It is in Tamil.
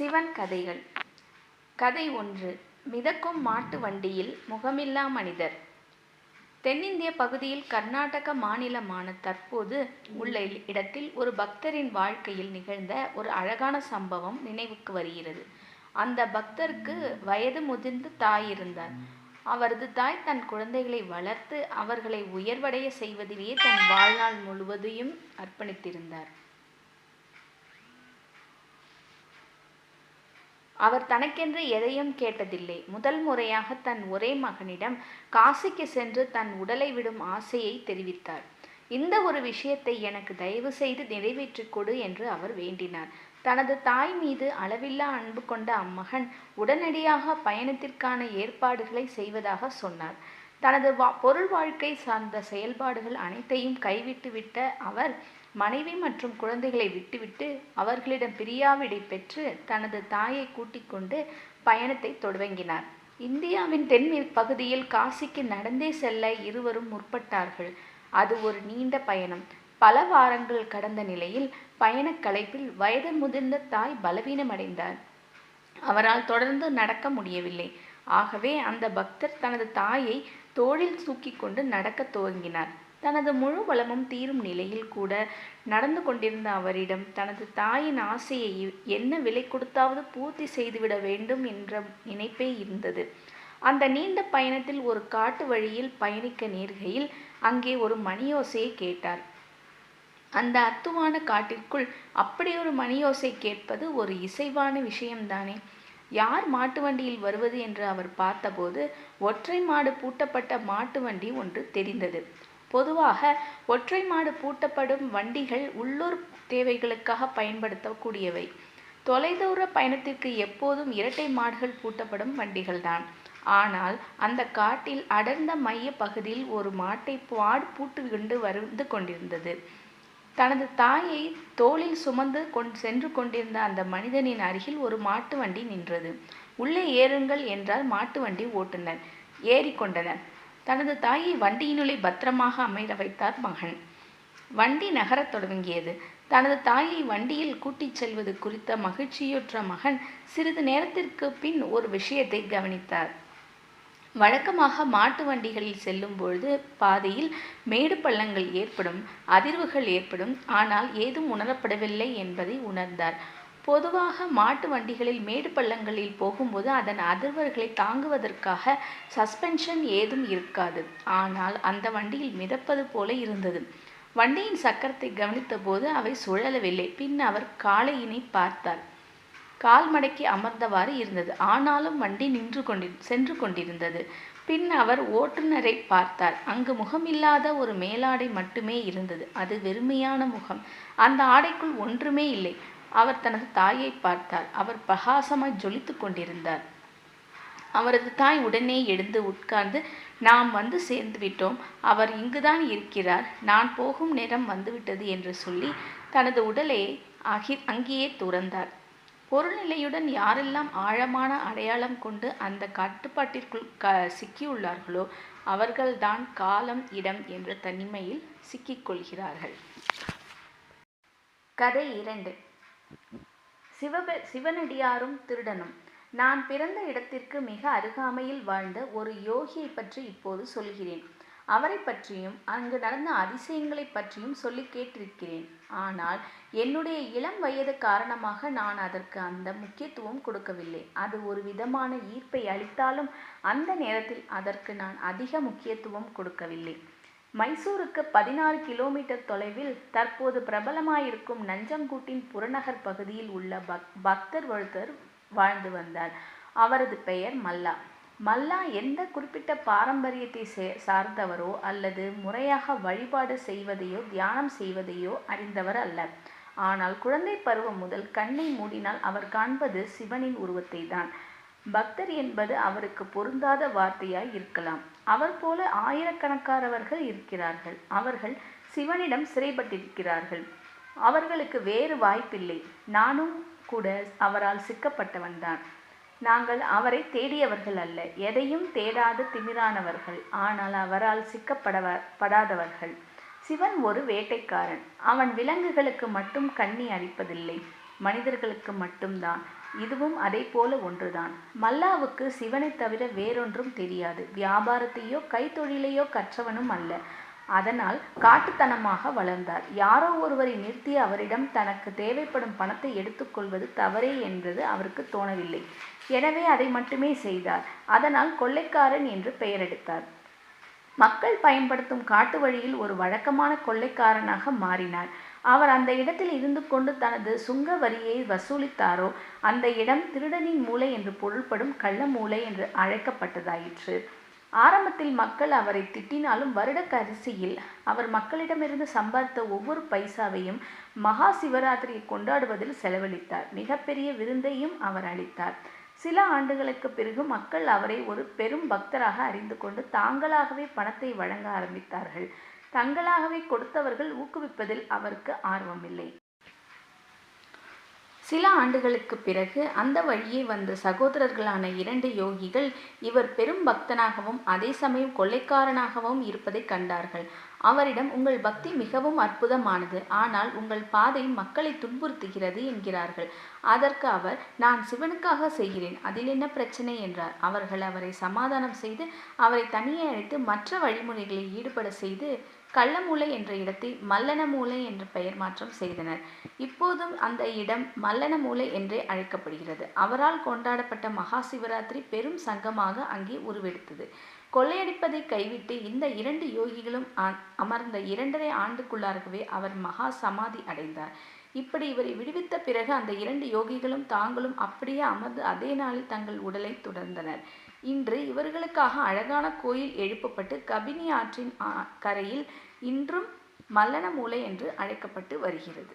சிவன் கதைகள். கதை 1. மிதக்கும் மாட்டு வண்டியில் முகமில்லா மனிதர். தென்னிந்திய பகுதியில் கர்நாடக மாநிலமான தற்போது உள்ள இடத்தில் ஒரு பக்தரின் வாழ்க்கையில் நிகழ்ந்த ஒரு அழகான சம்பவம் நினைவுக்கு வருகிறது. அந்த பக்தருக்கு வயது முதிர்ந்த தாய் இருந்தார். அவரது தாய் தன் குழந்தைகளை வளர்த்து அவர்களை உயர்வடைய செய்வதிலேயே தன் வாழ்நாள் முழுவதையும் அர்ப்பணித்திருந்தார். அவர் தனக்கென்று எதையும் கேட்டதில்லை. முதல் முறையாக தன் ஒரே மகனிடம் காசிக்கு சென்று தன் உடலை விடும் ஆசையை தெரிவித்தார். இந்த ஒரு விஷயத்தை எனக்கு தயவு செய்து நிறைவேற்றிக் கொடு என்று அவர் வேண்டினார். தனது தாய் மீது அளவில்லா அன்பு கொண்ட அம்மகன் உடனடியாக பயணத்திற்கான ஏற்பாடுகளை செய்வதாக சொன்னார். தனது பொருள் வாழ்க்கை சார்ந்த செயல்பாடுகள் அனைத்தையும் கைவிட்டுவிட்ட அவர் மனைவி மற்றும் குழந்தைகளை விட்டுவிட்டு அவர்களிடம் பிரியாவிடை பெற்று தனது தாயை கூட்டிக் கொண்டு பயணத்தை தொடங்கினார். இந்தியாவின் தென் பகுதியில் காசிக்கு நடந்தே செல்ல இருவரும் முற்பட்டார்கள். அது ஒரு நீண்ட பயணம். பல வாரங்கள் கடந்த நிலையில் பயணக் களைப்பில் வயது முதிர்ந்த தாய் பலவீனமடைந்தார். அவரால் தொடர்ந்து நடக்க முடியவில்லை. ஆகவே அந்த பக்தர் தனது தாயை தோளில் தூக்கி கொண்டு நடக்க துவங்கினார். தனது முழு வளமும் தீரும் நிலையில் கூட நடந்து கொண்டிருந்த அவரிடம் தனது தாயின் ஆசையை என்ன விலை கொடுத்தாவது பூர்த்தி செய்துவிட வேண்டும் என்ற நினைப்பே இருந்தது. அந்த நீண்ட பயணத்தில் ஒரு காட்டு வழியில் பயணிக்க நேர்கையில் அங்கே ஒரு மணியோசையை கேட்டார். அந்த அத்துவான காட்டிற்குள் அப்படியொரு மணியோசை கேட்பது ஒரு இசைவான விஷயம்தானே. யார் மாட்டு வண்டியில் வருவது என்று அவர் பார்த்தபோது ஒற்றை மாடு பூட்டப்பட்ட மாட்டு வண்டி ஒன்று தெரிந்தது. பொதுவாக ஒற்றை மாடு பூட்டப்படும் வண்டிகள் உள்ளூர் தேவைகளுக்காக பயன்படுத்தக்கூடியவை. தொலைதூர பயணத்திற்கு எப்போதும் இரட்டை மாடுகள் பூட்டப்படும் வண்டிகள்தான். ஆனால் அந்த காட்டில் அடர்ந்த மைய பகுதியில் ஒரு மாட்டை மாடு பூட்டு கொண்டு வந்து கொண்டிருந்தது. தனது தாயை தோளில் சுமந்து சென்று கொண்டிருந்த அந்த மனிதனின் அருகில் ஒரு மாட்டு வண்டி நின்றது. உள்ளே ஏறுங்கள் என்றார் மாட்டு வண்டி ஓட்டுநர். ஏறிக்கொண்டனர். தனது தாயை வண்டியினுள்ளே பத்திரமாக அமர வைத்தார் மகன். வண்டி நகரத் தொடங்கியது. தனது தாயை வண்டியில் கூட்டிச் செல்வது குறித்த மகிழ்ச்சியுற்ற மகன் சிறிது நேரத்திற்கு பின் ஒரு விஷயத்தை கவனித்தார். வழக்கமாக மாட்டு வண்டிகளில் செல்லும் பொழுது பாதையில் மேடு பள்ளங்கள் ஏற்படும், அதிர்வுகள் ஏற்படும். ஆனால் ஏதும் உணரப்படவில்லை என்பதை உணர்ந்தார். பொதுவாக மாட்டு வண்டிகளில் மேடு பள்ளங்களில் போகும்போது அதன் அதிர்வுகளை தாங்குவதற்காக சஸ்பென்ஷன் ஏதும் இருக்காது. ஆனால் அந்த வண்டியில் மிதப்பது போல இருந்தது. வண்டியின் சக்கரத்தை கவனித்த போது அவை சுழலவில்லை. பின் அவர் காளையினை பார்த்தார். கால் மடக்கி அமர்ந்தவாறு இருந்தது. ஆனாலும் வண்டி சென்று கொண்டிருந்தது. பின் அவர் ஓட்டுநரை பார்த்தார். அங்கு முகமில்லாத ஒரு மேலாடை மட்டுமே இருந்தது. அது வெறுமையான முகம். அந்த ஆடைக்குள் ஒன்றுமே இல்லை. அவர் தனது தாயை பார்த்தார். அவர் பிரகாசமாய் ஜொலித்து கொண்டிருந்தார். அவரது தாய் உடனே எழுந்து உட்கார்ந்து, நாம் வந்து சேர்ந்து விட்டோம், அவர் இங்குதான் இருக்கிறார், நான் போகும் நேரம் வந்துவிட்டது என்று சொல்லி தனது உடலை அங்கேயே துறந்தார். பொருள்நிலையுடன் யாரெல்லாம் ஆழமான அடையாளம் கொண்டு அந்த கட்டுப்பாட்டிற்குள் சிக்கியுள்ளார்களோ அவர்கள்தான் காலம், இடம் என்ற தனிமையில் சிக்கிக்கொள்கிறார்கள். கதை 2. சிவனடியாரும் திருடனும். நான் பிறந்த இடத்திற்கு மிக அருகாமையில் வாழ்ந்த ஒரு யோகியை பற்றி இப்போது சொல்கிறேன். அவரை பற்றியும் அங்கு நடந்த அதிசயங்களை பற்றியும் சொல்லி கேட்டிருக்கிறேன். ஆனால் என்னுடைய இளம் வயது காரணமாக நான் அதற்கு அந்த முக்கியத்துவம் கொடுக்கவில்லை. அது ஒரு விதமான ஈர்ப்பை அளித்தாலும் அந்த நேரத்தில் அதற்கு நான் அதிக முக்கியத்துவம் கொடுக்கவில்லை. மைசூருக்கு 16 கிலோமீட்டர் தொலைவில் தற்போது பிரபலமாயிருக்கும் நஞ்சங்கூட்டின் புறநகர் பகுதியில் உள்ள பக்தர் ஒருத்தர் வாழ்ந்து வந்தார். அவரது பெயர் மல்லா. மல்லா எந்த குறிப்பிட்ட பாரம்பரியத்தை சார்ந்தவரோ அல்லது முறையாக வழிபாடு செய்வதையோ தியானம் செய்வதையோ அறிந்தவர் அல்ல. ஆனால் குழந்தை பருவம் முதல் கண்ணை மூடினால் அவர் காண்பது சிவனின் உருவத்தை தான். பக்தர் என்பது அவருக்கு பொருந்தாத வார்த்தையாய் இருக்கலாம். அவர் போல ஆயிரக்கணக்கானவர்கள் இருக்கிறார்கள். அவர்கள் சிவனிடம் சிறைப்பட்டிருக்கிறார்கள். அவர்களுக்கு வேறு வாய்ப்பில்லை. நானும் கூட அவரால் சிக்கப்பட்டவன்தான். நாங்கள் அவரை தேடியவர்கள் அல்ல, எதையும் தேடாத திமிரானவர்கள். ஆனால் அவரால் சிக்கப்படாதவர்கள். சிவன் ஒரு வேட்டைக்காரன். அவன் விலங்குகளுக்கு மட்டும் கண்ணி அளிப்பதில்லை, மனிதர்களுக்கு மட்டும்தான். இதுவும் அதை போல ஒன்றுதான். மல்லாவுக்கு சிவனைத் தவிர வேறொன்றும் தெரியாது. வியாபாரத்தையோ கைத்தொழிலையோ கற்றவனும் அல்ல. அதனால் காட்டுத்தனமாக வளர்ந்தார். யாரோ ஒருவரை நிறுத்தி அவரிடம் தனக்கு தேவைப்படும் பணத்தை எடுத்துக்கொள்வது தவறே என்பது அவருக்கு தோணவில்லை. எனவே அதை மட்டுமே செய்தார். அதனால் கொள்ளைக்காரன் என்று பெயரெடுத்தார். மக்கள் பயன்படுத்தும் காட்டு வழியில் ஒரு வழக்கமான கொள்ளைக்காரனாக மாறினார். அவர் அந்த இடத்தில் இருந்து கொண்டு தனது சுங்க வரியை வசூலித்தாரோ அந்த இடம் திருடனின் மூலை என்று பொருள்படும் கள்ள மூலை என்று அழைக்கப்பட்டதாயிற்று. ஆரம்பத்தில் மக்கள் அவரை திட்டினாலும் வருட கடைசியில் அவர் மக்களிடமிருந்து சம்பாதித்த ஒவ்வொரு பைசாவையும் மகா சிவராத்திரியை கொண்டாடுவதில் செலவழித்தார். மிகப்பெரிய விருந்தையும் அவர் அளித்தார். சில ஆண்டுகளுக்கு பிறகு மக்கள் அவரை ஒரு பெரும் பக்தராக அறிந்து கொண்டு தாங்களாகவே பணத்தை வழங்க ஆரம்பித்தார்கள். தங்களாகவே கொடுத்தவர்கள் ஊக்குவிப்பதில் அவருக்கு ஆர்வமில்லை. சில ஆண்டுகளுக்கு பிறகு அந்த வழியே வந்த சகோதரர்களான 2 யோகிகள் இவர் பெரும் பக்தனாகவும் அதே சமயம் கொள்ளைக்காரனாகவும் இருப்பதை கண்டார்கள். அவரிடம், உங்கள் பக்தி மிகவும் அற்புதமானது, ஆனால் உங்கள் பாதை மக்களை துன்புறுத்துகிறது என்கிறார்கள். அதற்கு அவர், நான் சிவனுக்காக செய்கிறேன், அதில் என்ன பிரச்சனை என்றார். அவர்கள் அவரை சமாதானம் செய்து அவரை தனியே அழைத்து மற்ற வழிமுறைகளில் ஈடுபட செய்து கள்ளமூலை என்ற இடத்தை மல்லனமூலை என்று பெயர் மாற்றம் செய்தனர். இப்போதும் அந்த இடம் மல்லனமூலை என்றே அழைக்கப்படுகிறது. அவரால் கொண்டாடப்பட்ட மகா சிவராத்திரி பெரும் சங்கமாக அங்கே உருவெடுத்தது. கொள்ளையடிப்பதை கைவிட்டு இந்த 2 யோகிகளும் அமர்ந்த 2.5 ஆண்டுக்குள்ளாகவே அவர் மகா சமாதி அடைந்தார். இப்படி இவரை விடுவித்த பிறகு அந்த 2 யோகிகளும் தாங்களும் அப்படியே அமர்ந்து அதே நாளில் தங்கள் உடலை துறந்தனர். இன்று இவர்களுக்காக அழகான கோயில் எழுப்பப்பட்டு கபினி ஆற்றின் கரையில் இன்றும் மல்லனமூலை என்று அழைக்கப்பட்டு வருகிறது.